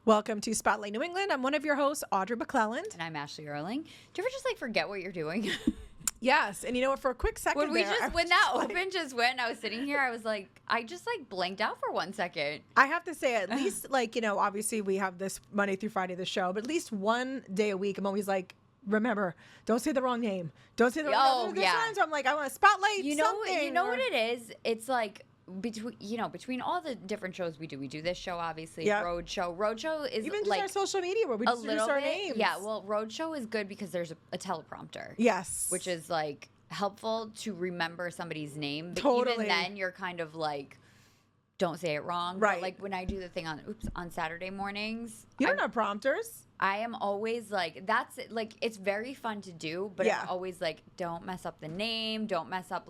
Welcome to Spotlight New England. I'm one of your hosts, Audrey McClelland. And I'm Ashley Erling. Do you ever just forget what you're doing? Yes, and you know what? For a quick second when that open just went, I was sitting here. I was like, I just blanked out for 1 second. I have to say, at least obviously we have this Monday through Friday the show, but at least one day a week, I'm always like, remember, don't say the wrong name. Don't say the wrong name. There's times I'm like, I want to spotlight something. You know what it is? It's like. Between all the different shows we do this show, obviously, yep. Roadshow is even just our social media where we just use our names. Yeah, well, Roadshow is good because there's a teleprompter. Yes. Which is helpful to remember somebody's name. But totally. Even then you're kind of don't say it wrong. Right. But when I do the thing on Saturday mornings. You don't have prompters. I am always it's very fun to do, but I'm always don't mess up the name, don't mess up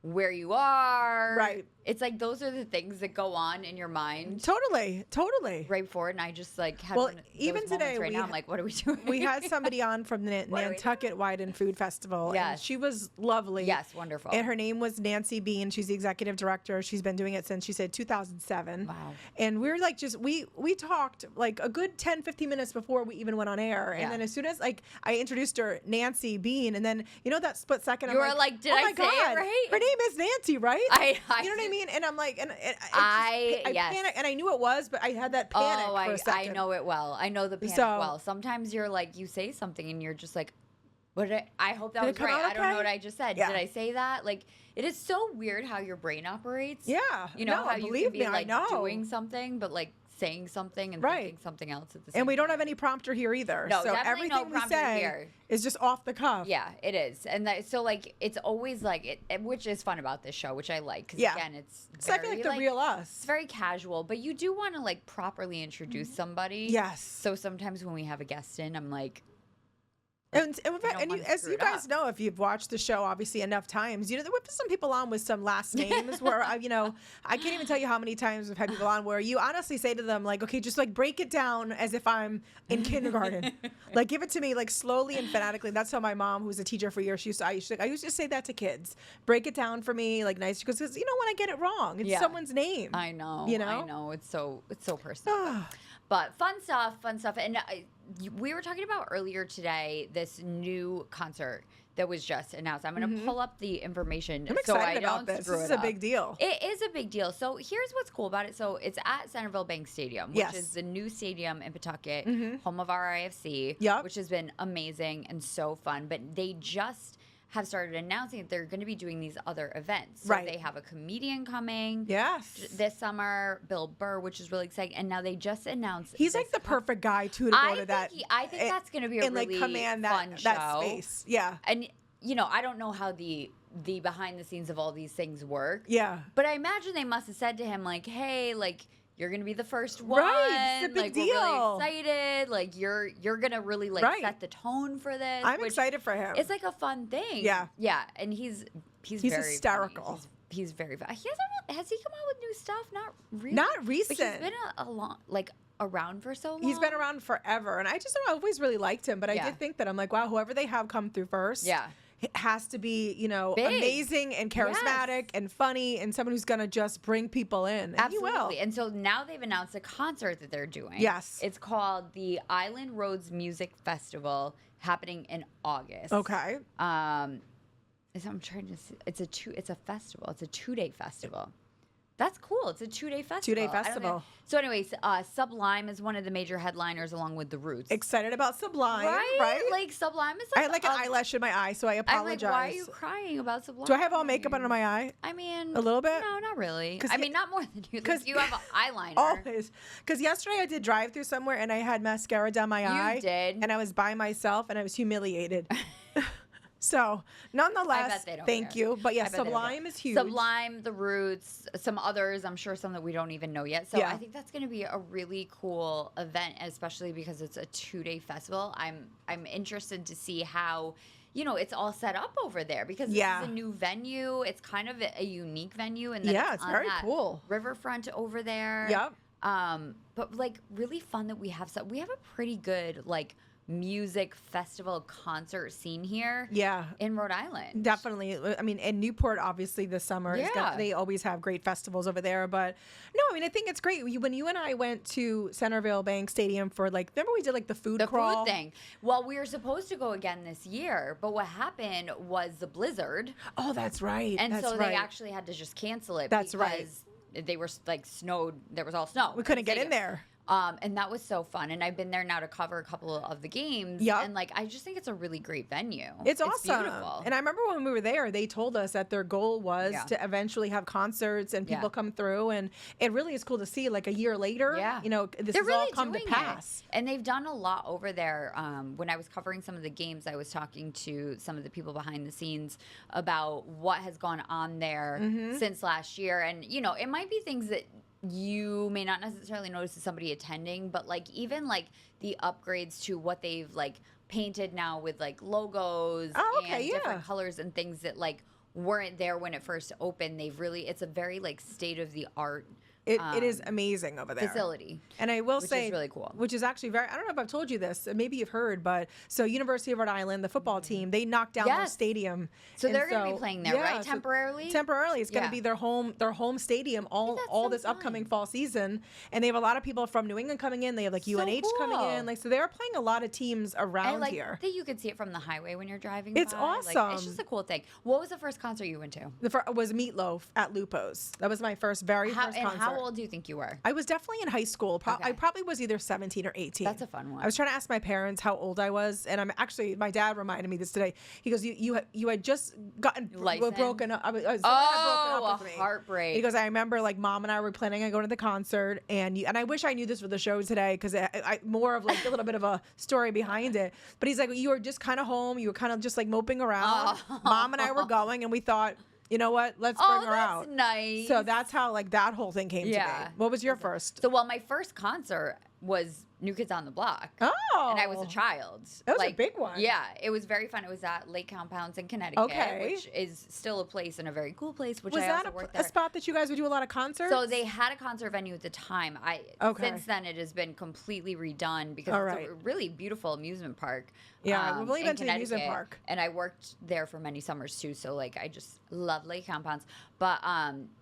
where you are. Right. It's those are the things that go on in your mind. Totally. Right forward. And I just have even today right now. I'm like, what are we doing? We had somebody on from the Nantucket Wine and Food Festival. Yes. And she was lovely. Yes, wonderful. And her name was Nancy Bean. She's the executive director. She's been doing it since, she said, 2007. Wow. And we were we talked a good 10, 15 minutes before we even went on air. And then as soon as I introduced her, Nancy Bean, and then that split second, you were did I say it right? Her name is Nancy, right? You know what I mean? And I'm like, I panicked, and I knew it was, but I had that panic for a second. I know it well. I know the panic well. Sometimes you're you say something and you're just what did I hope that was right. I don't know what I just said. Yeah. Did I say that? It is so weird how your brain operates. Yeah. You know, how you can be doing something, but saying something and thinking something else at the same time. And we don't have any prompter here either. No, so definitely everything no prompter we say here. Is just off the cuff. Yeah, it is. And it's always which is fun about this show, which I like. Because again, it's I feel like the real us. It's very casual, but you do want to properly introduce somebody. Yes. So sometimes when we have a guest in, I'm as you guys know, if you've watched the show obviously enough times, there were some people on with some last names where I can't even tell you how many times we've had people on where you honestly say to them okay, just break it down as if I'm in kindergarten, give it to me slowly and phonetically. That's how my mom, who was a teacher for years, I used to say that to kids, break it down for me nice, because when I get it wrong, it's someone's name. I know. I know. It's so personal. But fun stuff. And we were talking about earlier today this new concert that was just announced. I'm going to pull up the information. I'm excited about this. This is a big deal. It is a big deal. So here's what's cool about it. So it's at Centerville Bank Stadium, which is the new stadium in Pawtucket, home of our IFC, which has been amazing and so fun. But they just have started announcing that they're going to be doing these other events. So they have a comedian coming this summer, Bill Burr, which is really exciting. And now they just announced he's the perfect guy to go to that. I think that's going to be a really fun show. That space. Yeah. And I don't know how the behind the ssings of all these things work. Yeah. But I imagine they must have said to him hey, you're gonna be the first one. Right, it's a big deal. We're really excited. You're gonna really set the tone for this. I'm excited for him. It's a fun thing. Yeah, yeah, and he's very hysterical. He's very funny. Has he come out with new stuff? Not really. Not recent. But he's been a long around for so long. He's been around forever, and I always really liked him. But I did think that I'm wow, whoever they have come through first. Yeah. It has to be, amazing and charismatic and funny and someone who's going to just bring people in. And absolutely. He will. And so now they've announced a concert that they're doing. Yes. It's called the Island Roads Music Festival, happening in August. Okay. I'm trying to see. It's a festival. It's a 2-day festival. That's cool. It's a 2-day festival. 2-day festival. So anyways, Sublime is one of the major headliners along with The Roots. Excited about Sublime, right? Sublime is I had an eyelash in my eye, so I apologize. Why are you crying about Sublime? Do I have all makeup under my eye? I mean, a little bit? No, not really. Not more than you. Because you have an eyeliner. Always. Because yesterday I did drive through somewhere and I had mascara down my eye. You did. And I was by myself and I was humiliated. So, nonetheless, thank you. But yeah, Sublime is huge. Sublime, The Roots, some others. I'm sure some that we don't even know yet. So I think that's going to be a really cool event, especially because it's a 2-day festival. I'm interested to see how, it's all set up over there because this is a new venue. It's kind of a unique venue, and then it's very cool. Riverfront over there. Yep. But really fun that we have a pretty good music festival concert scene here in Rhode Island. Definitely. I mean, and Newport, obviously, this summer, they always have great festivals over there. But no, I mean, I think it's great. When you and I went to Centerville Bank Stadium for, like, remember we did, like, the food crawl? The food thing. Well, we were supposed to go again this year, but what happened was the blizzard. Oh, that's right. And they actually had to just cancel it because they were, like, snowed. There was all snow. We couldn't get in there. And that was so fun. And I've been there now to cover a couple of the games. Yep. And, like, I just think it's a really great venue. It's awesome. Beautiful. And I remember when we were there, they told us that their goal was to eventually have concerts and people come through. And it really is cool to see, like, a year later, you know, this has all come to pass. And they've done a lot over there. When I was covering some of the games, I was talking to some of the people behind the scenes about what has gone on there since last year. And, you know, it might be things that you may not necessarily notice as somebody attending, but, like, even, like, the upgrades to what they've, like, painted now with, like, logos and different colors and things that, like, weren't there when it first opened. It's a very, like, state of the art It is amazing over there. Facility. And I will say, which is really cool. Which is actually very, I don't know if I've told you this, maybe you've heard, but so University of Rhode Island, the football team, they knocked down their stadium. So they're going to be playing there, right? Temporarily? Temporarily. It's going to be their home stadium all this upcoming fall season. And they have a lot of people from New England coming in. They have like UNH coming in. Like, so they're playing a lot of teams around here. That you could see it from the highway when you're driving It's by. awesome. Like, it's just a cool thing. What was the first concert you went to? Was Meatloaf at Lupo's. That was my very first concert. And how old do you think you were? I was definitely in high school. I probably was either 17 or 18. That's a fun one. I was trying to ask my parents how old I was, and my dad reminded me this today. He goes, "You had just gotten broken up." Broken up with me. Heartbreak. He goes, "I remember like Mom and I were planning on going to the concert, and I wish I knew this for the show today because I more of like a little bit of a story behind it. But he's like, you were just kind of home. You were kind of just like moping around. Mom and I were going, and we thought." You know what? Let's bring her out. Nice. So that's how like that whole thing came to me. What was your first? So my first concert was New Kids on the Block. Oh. And I was a child. That was a big one. Yeah. It was very fun. It was at Lake Compounds in Connecticut, which is still a place and a very cool place, which I also worked there. Was that a spot that you guys would do a lot of concerts? So they had a concert venue at the time. Since then it has been completely redone because it's a really beautiful amusement park. Yeah, we've only been to the amusement park. And I worked there for many summers too, so like I just love Lake Compounds. But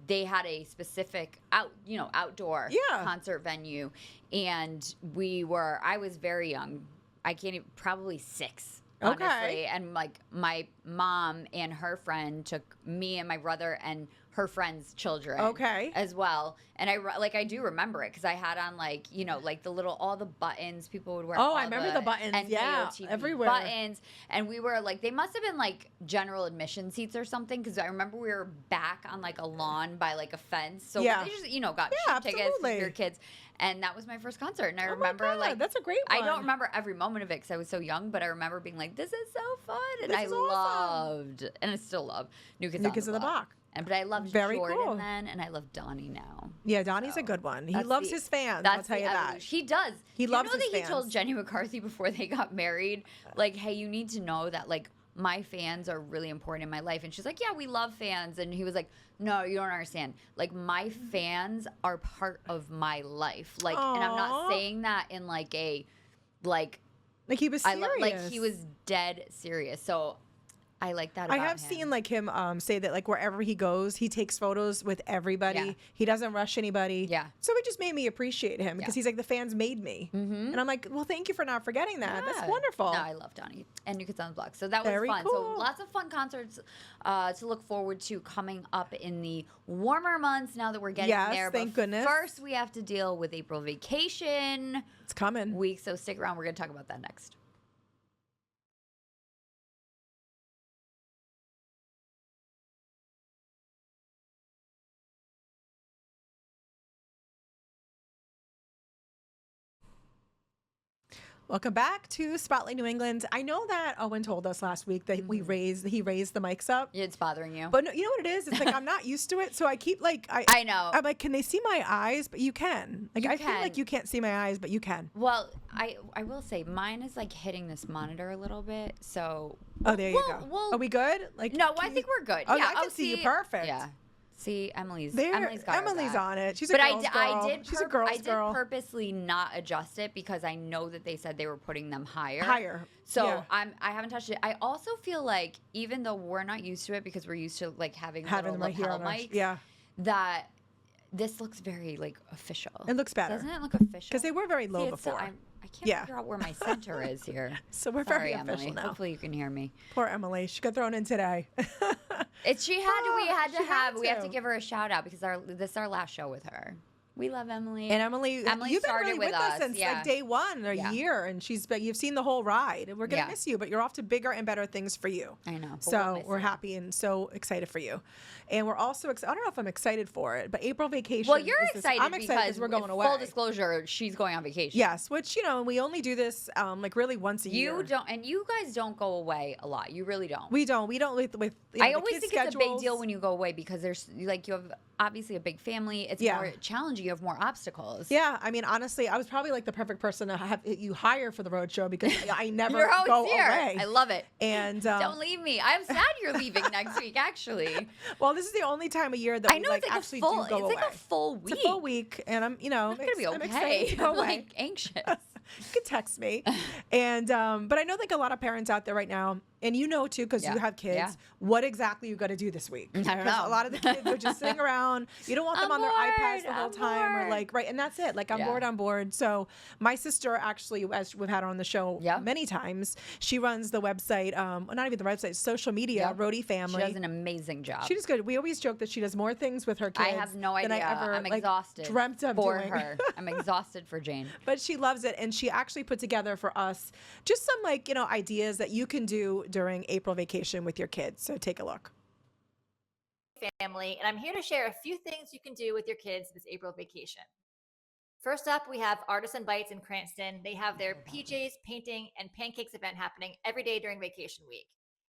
they had a specific outdoor concert venue, and I was very young. I can't even, probably 6. Honestly. Okay. And like my mom and her friend took me and my brother and her friend's children as well. And I do remember it because I had on like all the buttons people would wear. Oh, I remember the buttons. Yeah, everywhere. Buttons. And we were like, they must have been like general admission seats or something because I remember we were back on like a lawn by like a fence. So they just, got cheap tickets for your kids. And that was my first concert. And I remember that's a great one. I don't remember every moment of it because I was so young, but I remember being like, this is so fun. And I loved, and I still love New Kids on the Block. But I loved Jordan then, and I love Donnie now. Yeah, Donnie's a good one. He loves his fans, I'll tell you that. He does. He loves his fans. He told Jenny McCarthy before they got married, like, hey, you need to know that, like, my fans are really important in my life. And she's like, yeah, we love fans. And he was like, no, you don't understand. Like, my fans are part of my life. Like, and I'm not saying that in, like, a, like he was serious. He was dead serious. So I like that about him. I have seen like him say that like wherever he goes, he takes photos with everybody. Yeah. He doesn't rush anybody. Yeah. So it just made me appreciate him because he's like, the fans made me. Mm-hmm. And I'm like, well, thank you for not forgetting that. Yeah. That's wonderful. No, I love Donnie and New Kids on the Block. So that was fun. Cool. So lots of fun concerts to look forward to coming up in the warmer months now that we're getting there. Thank goodness. First, we have to deal with April vacation. It's coming. Week. So stick around. We're going to talk about that next. Welcome back to Spotlight New England. I know that Owen told us last week that he raised the mics up. It's bothering you. But no, you know what it is? It's like I'm not used to it, so I keep like I know. I'm like, can they see my eyes? But you can. Like I feel like you can't see my eyes, but you can. Well, I will say mine is like hitting this monitor a little bit. So there you go. Are we good? Like no, I think we're good. Oh, yeah, I can see you perfect. Yeah. See, Emily's got Emily's on it. She's a but girl's girl. I did purposely not adjust it because I know that they said they were putting them higher. So I haven't touched it. I also feel like even though we're not used to it because we're used to like having them right here on mics, that this looks very like official. It looks better. Doesn't it look official? Because they were very low before. I can't figure out where my center is here. So we're very official Emily. now. Hopefully you can hear me. Poor Emily. She got thrown in today. We have to give her a shout out because this is our last show with her. We love Emily. And Emily, you've been really with us since like day one, year, and you've seen the whole ride. And we're gonna miss you, but you're off to bigger and better things for you. I know. So we're happy and so excited for you. And we're also I don't know if I'm excited for it, but April vacation. Well, you're excited. I'm excited because we're going away. Full disclosure, she's going on vacation. Yes, which we only do this like really once a year. You don't, and you guys don't go away a lot. You really don't. We don't with I always think it's a big deal when you go away because there's like you have obviously a big family. It's more challenging. You have more obstacles. Yeah, I mean, honestly, I was probably like the perfect person to have you hire for the road show because I never You're go away. I love it. And don't leave me. I'm sad you're leaving next week. Actually, well, this is the only time of year that we like actually do go away. It's like a full week. It's a full week, and I'm gonna be okay. I'm like anxious. You can text me, and but I know like a lot of parents out there right now, and too because you have kids. Yeah. What exactly you got to do this week? I don't know. A lot of the kids are just sitting around. You don't want them on their iPads the whole time, or like and that's it. Like I'm bored. So my sister actually, as we've had her on the show many times, she runs the website. Not even the website, social media. Roadie Family. She does an amazing job. She does good. We always joke that she does more things with her kids. I have no idea. Than I ever, I'm exhausted dreamt of for doing. her. I'm exhausted for Jane. But she loves it, and she actually put together for us just some ideas that you can do during April vacation with your kids. So take a look. Family, and I'm here to share a few things you can do with your kids this April vacation. First up, we have Artisan Bites in Cranston. They have their PJs, painting, and pancakes event happening every day during vacation week.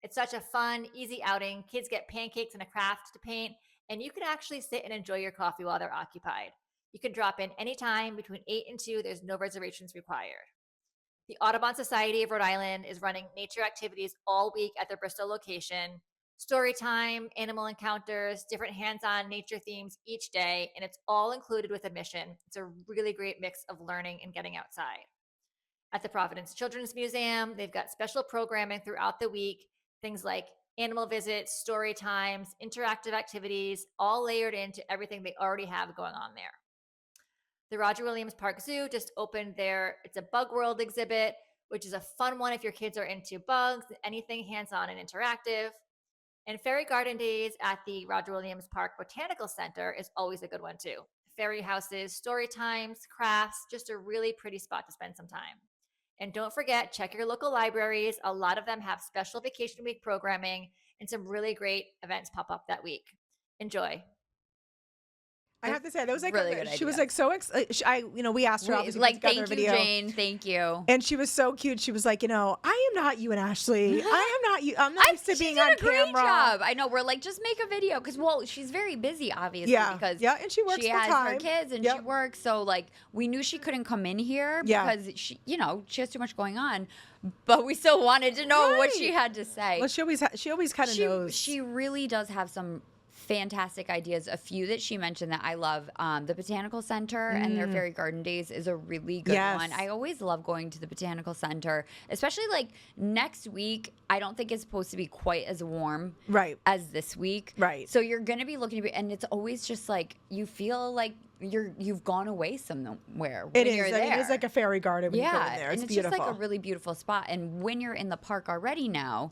It's such a fun, easy outing. Kids get pancakes and a craft to paint, and you can actually sit and enjoy your coffee while they're occupied. You can drop in anytime between 8 and 2. There's no reservations required. The Audubon Society of Rhode Island is running nature activities all week at their Bristol location. Story time, animal encounters, different hands-on nature themes each day, and it's all included with admission. It's a really great mix of learning and getting outside. At the Providence Children's Museum, they've got special programming throughout the week, things like animal visits, story times, interactive activities, all layered into everything they already have going on there. The Roger Williams Park Zoo just opened it's a Bug World exhibit, which is a fun one if your kids are into bugs, anything hands-on and interactive. And Fairy Garden Days at the Roger Williams Park Botanical Center is always a good one too. Fairy houses, story times, crafts, just a really pretty spot to spend some time. And don't forget, check your local libraries. A lot of them have special vacation week programming and some really great events pop up that week. Enjoy. I have to say, that was like really good. She was like so excited. We asked her obviously like, thank you, video. Jane. Thank you. And she was so cute. She was like, I am not you and Ashley. I am not you. I'm not used to being on camera. She did a great job. I know. We're like, just make a video because she's very busy, obviously. Because and she works. She has her kids and she works. So like, we knew she couldn't come in here because she has too much going on. But we still wanted to know what she had to say. Well, she always kind of knows. She really does have some fantastic ideas. A few that she mentioned that I love. The Botanical Center and their Fairy Garden Days is a really good one. I always love going to the Botanical Center, especially like next week. I don't think it's supposed to be quite as warm as this week. So you're going to be looking to and it's always just like you feel like you've gone away somewhere. It is like a fairy garden when you go in there. It's beautiful. Just like a really beautiful spot. And when you're in the park already now,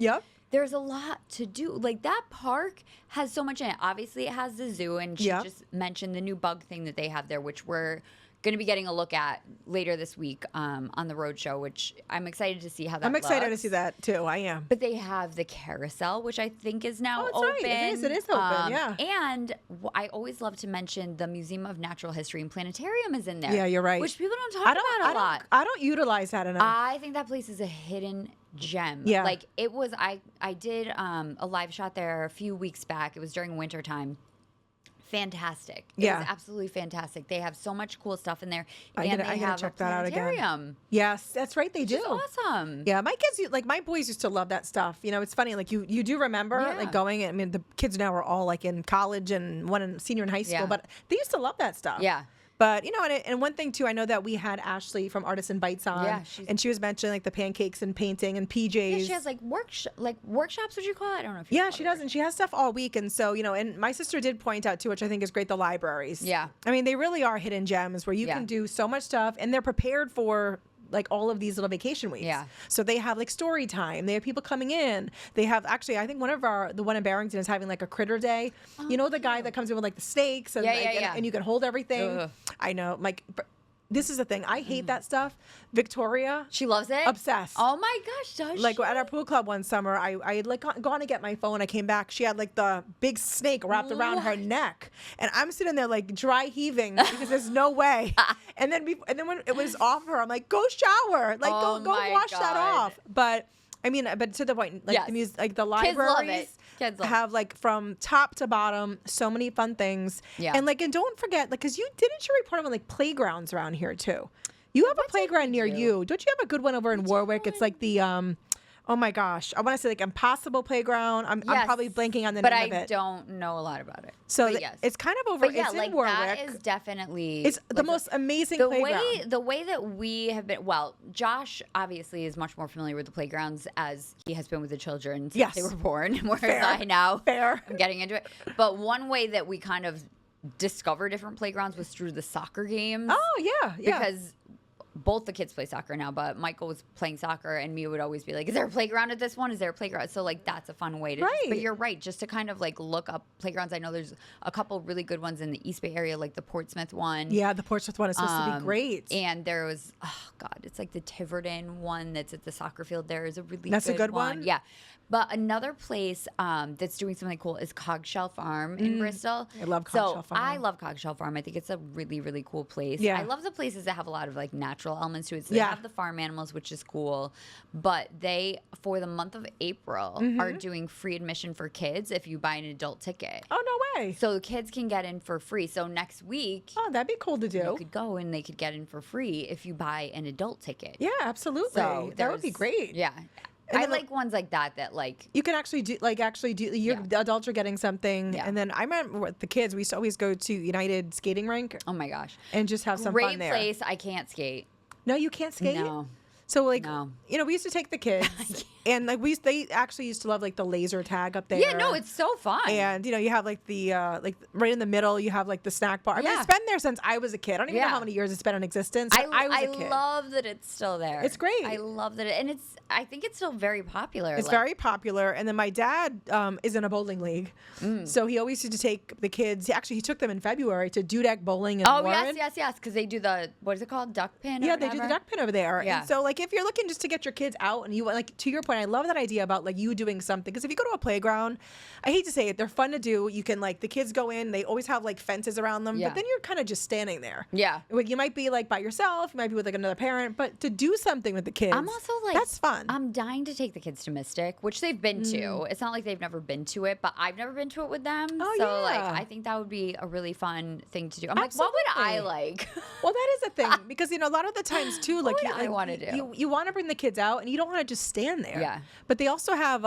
there's a lot to do. Like that park has so much in it. Obviously, it has the zoo, and she just mentioned the new bug thing that they have there, which we're going to be getting a look at later this week on the road show, which I'm excited to see how that looks. I'm excited to see that too. I am. But they have the carousel, which I think is now open. Right. It is open, And I always love to mention the Museum of Natural History and Planetarium is in there. Yeah, you're right. Which people don't talk about a lot. I don't utilize that enough. I think that place is a hidden gem. Yeah. Like it was, I did a live shot there a few weeks back. It was during winter time. fantastic. It was absolutely fantastic. They have so much cool stuff in there. I gotta check that out again. Yes, that's right. They do. Awesome. Yeah, my kids, like my boys used to love that stuff. You know, it's funny. Like you do remember like going. I mean, the kids now are all like in college and one in senior in high school, but they used to love that stuff. Yeah. But, you know, and one thing, too, I know that we had Ashley from Artisan Bites on, and she was mentioning, like, the pancakes and painting and PJs. Yeah, she has, like, workshops, would you call it? I don't know if you Yeah, she does, and she has stuff all week. And so, you know, and my sister did point out, too, which I think is great, the libraries. Yeah. I mean, they really are hidden gems where you can do so much stuff, and they're prepared for like all of these little vacation weeks. Yeah. So they have like story time. They have people coming in. They have actually, I think the one in Barrington is having like a critter day. Oh, you know, the guy that comes in with like the steaks and, and you can hold everything. Ugh. I know. Like, this is the thing. I hate that stuff. Victoria. She loves it? Obsessed. Oh my gosh, does like she? At our pool club one summer, I had like gone to get my phone. I came back. She had like the big snake wrapped around her neck. And I'm sitting there like dry heaving because there's no way. And then when it was off her, I'm like, go shower. Like go wash that off. But I mean, but to the point, like the music, like the libraries have like from top to bottom so many fun things. Yeah. And don't forget, like, because you report on like playgrounds around here too. You have a playground near you. Don't you have a good one over in Warwick? It's like the oh my gosh, I want to say like Impossible Playground. I'm probably blanking on the name of it. But I don't know a lot about it. So it's kind of over. It's in Warwick. That is definitely. It's the most amazing playground. The way that we have been. Well, Josh obviously is much more familiar with the playgrounds as he has been with the children since they were born. Whereas I now I'm getting into it. But one way that we kind of discover different playgrounds was through the soccer games. Oh yeah. Because both the kids play soccer now, but Michael was playing soccer and Mia would always be like, is there a playground at this one? Is there a playground? So like that's a fun way to but you're right, just to kind of like look up playgrounds. I know there's a couple really good ones in the East Bay area, like the Portsmouth one. Yeah, the Portsmouth one is supposed to be great. And there was it's like the Tiverton one that's at the soccer field there is a really That's a good one. Yeah. But another place that's doing something cool is Cogshell Farm in Bristol. I love Cogshell Farm. I love Cogshell Farm. I think it's a really, really cool place. Yeah. I love the places that have a lot of like natural elements to it. So they have the farm animals, which is cool. But they, for the month of April, are doing free admission for kids if you buy an adult ticket. Oh, no way. So kids can get in for free. So next week. Oh, that'd be cool to do. You could go and they could get in for free if you buy an adult ticket. Yeah, absolutely. So that would be great. Yeah. And I like ones like that like you can actually do the adults are getting something and then I remember with the kids we used to always go to United Skating Rink. Oh my gosh. And just have some fun there. Great place. I can't skate. No, you can't skate? No. So like you know, we used to take the kids and like they actually used to love like the laser tag up there. Yeah, no, it's so fun. And you know, you have like the like right in the middle you have like the snack bar. I mean, it's been there since I was a kid. I don't even know how many years it's been in existence. I was a kid. I love that it's still there. It's great. I love that and I think it's still very popular. It's very popular. And then my dad is in a bowling league. So he always used to take the kids. He took them in February to Dudek Bowling in Warren. yes. Because they do the, what is it called? Duck pin? Yeah, they do the duck pin over there. Yeah. And so like if you're looking just to get your kids out and you like to your point, I love that idea about like you doing something. Because if you go to a playground, I hate to say it, they're fun to do. You can like the kids go in, they always have like fences around them. But then you're kind of just standing there. Yeah. You might be like by yourself, you might be with like another parent, but to do something with the kids. I'm also like, that's fun. I'm dying to take the kids to Mystic, which they've been to. It's not like they've never been to it, but I've never been to it with them. So like I think that would be a really fun thing to do. I'm like, what would I like? Well, that is a thing because you know a lot of the times too, like I want to do. You want to bring the kids out and you don't want to just stand there. Yeah. But they also have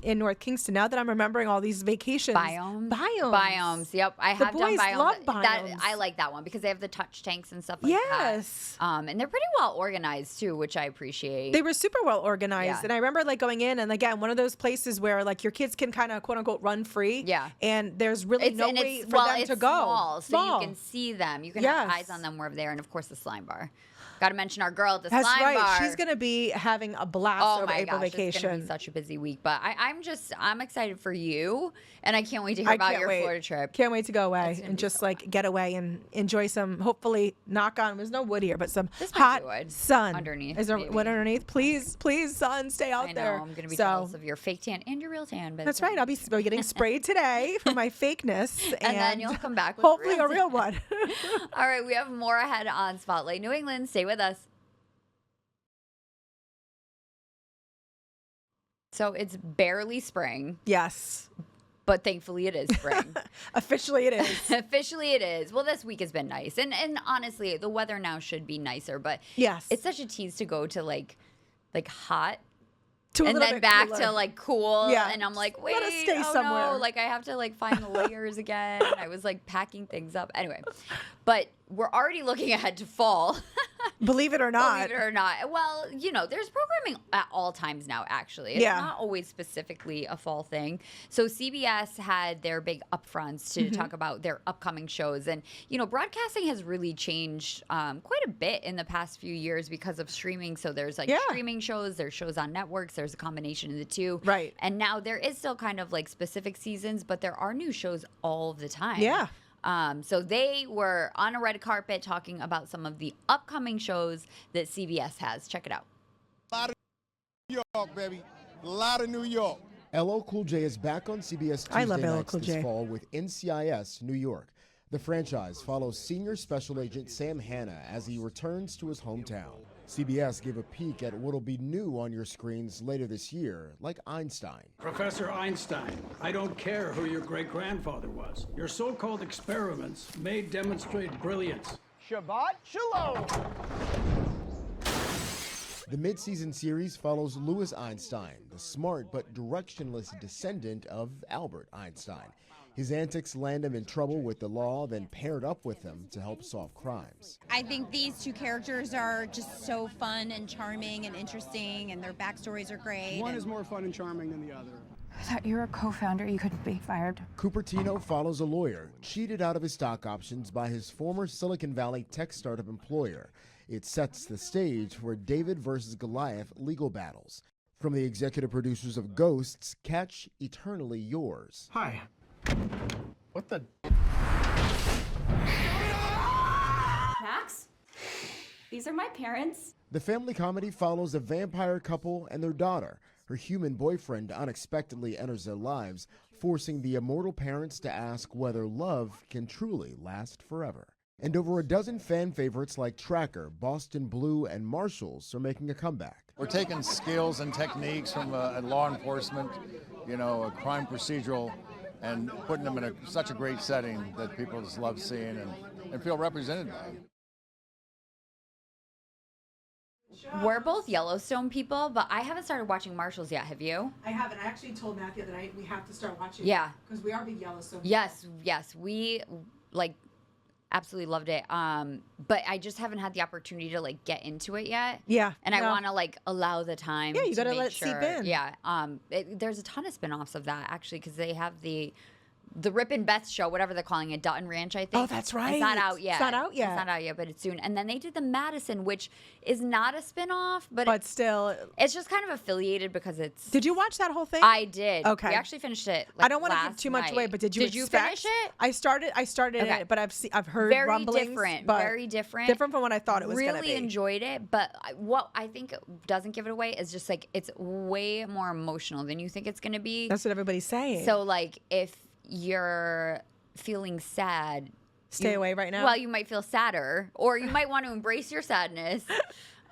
in North Kingston, now that I'm remembering all these vacations. Biomes. Yep. I have done biomes. Love biomes. I like that one because they have the touch tanks and stuff like that. Yes. And they're pretty well organized too, which I appreciate. They were super well organized. And I remember like going in and again, one of those places where like your kids can kind of quote unquote run free. Yeah. And there's really no way for them to go. Small, so you can see them. You can have eyes on them wherever they are. And of course the slime bar. Got to mention our girl at the slime bar. That's right. She's going to be having a blast over April vacation. It's going to be such a busy week. But I'm excited for you. And I can't wait to hear about your Florida trip. Can't wait to go away and just like get away and enjoy some, hopefully, knock on, there's no wood here, but some hot sun. Underneath. Is there wood underneath? Please, sun, stay out there. I'm going to be jealous of your fake tan and your real tan. That's right. I'll be getting sprayed today for my fakeness. And then you'll come back with hopefully a real one. All right. We have more ahead on Spotlight New England. Stay with us. So it's barely spring. Yes. But thankfully it is spring. Officially it is. Officially it is. Well, this week has been nice. And honestly, the weather now should be nicer. But yes, it's such a tease to go to like hot. And then back cooler. to like cool. Yeah. And I'm like, wait, let us stay somewhere. No. Like I have to like find the layers again. I was like packing things up. Anyway, but we're already looking ahead to fall. Believe it or not. Believe it or not. Well, there's programming at all times now, actually. It's not always specifically a fall thing. So CBS had their big upfronts to talk about their upcoming shows. And, broadcasting has really changed quite a bit in the past few years because of streaming. So there's like streaming shows, there's shows on networks, there's a combination of the two. Right. And now there is still kind of like specific seasons, but there are new shows all the time. Yeah. So they were on a red carpet talking about some of the upcoming shows that CBS has. Check it out. A lot of New York, baby. A lot of New York. LL Cool J is back on CBS Tuesday nights this fall with NCIS New York. The franchise follows senior special agent Sam Hanna as he returns to his hometown. CBS gave a peek at what'll be new on your screens later this year, like Einstein. Professor Einstein, I don't care who your great-grandfather was. Your so-called experiments may demonstrate brilliance. Shabbat Shalom. The mid-season series follows Louis Einstein, the smart but directionless descendant of Albert Einstein. His antics land him in trouble with the law, then paired up with them to help solve crimes. I think these two characters are just so fun and charming and interesting, and their backstories are great. One is more fun and charming than the other. I thought you were a co-founder. You couldn't be fired. Cupertino follows a lawyer cheated out of his stock options by his former Silicon Valley tech startup employer. It sets the stage for David versus Goliath legal battles. From the executive producers of Ghosts, catch Eternally Yours. Hi. What the? Max? These are my parents. The family comedy follows a vampire couple and their daughter. Her human boyfriend unexpectedly enters their lives, forcing the immortal parents to ask whether love can truly last forever. And over a dozen fan favorites like Tracker, Boston Blue, and Marshalls are making a comeback. We're taking skills and techniques from law enforcement, a crime procedural, and putting them in such a great setting that people just love seeing and feel represented by. We're both Yellowstone people, but I haven't started watching Marshalls yet. Have you? I haven't. I actually told Matt the other night we have to start watching. Yeah. Because we are big Yellowstone people. Yes. We absolutely loved it. But I just haven't had the opportunity to get into it yet. Yeah. And I want to allow the time. Yeah, you got to let it seep in. Yeah. There's a ton of spinoffs of that actually because they have the Rip and Beth show, whatever they're calling it, Dutton Ranch, I think. Oh, that's right. It's not out yet. It's not out yet, but it's soon. And then they did the Madison, which is not a spinoff, but still, it's just kind of affiliated because it's. Did you watch that whole thing? I did. Okay. We actually finished it. I don't want to give too much away, but did you finish it? I started Okay. it, but I've heard rumblings. Very different. Different from what I thought it was going to be. Really enjoyed it, but what I think doesn't give it away is just it's way more emotional than you think it's going to be. That's what everybody's saying. So if you're feeling sad, stay away right now. Well, you might feel sadder, or you might want to embrace your sadness.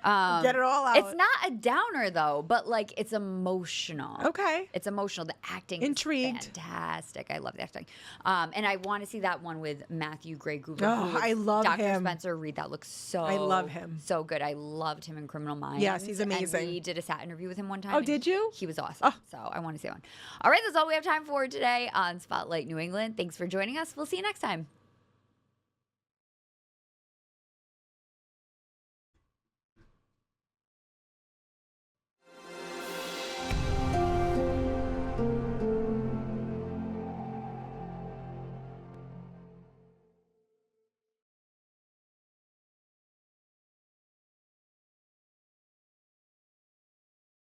Get it all out. It's not a downer though, but it's emotional. Okay. It's emotional. The acting Intrigued. is fantastic. I love the acting. And I want to see that one with Matthew Gray Goover. Oh, I love Dr. him. Spencer Reed. That looks so I love him. So good. I loved him in Criminal Minds. Yes, he's amazing. And we did a sat interview with him one time. Oh, did you? He was awesome. So I want to see that one. All right, that's all we have time for today on Spotlight New England. Thanks for joining us. We'll see you next time.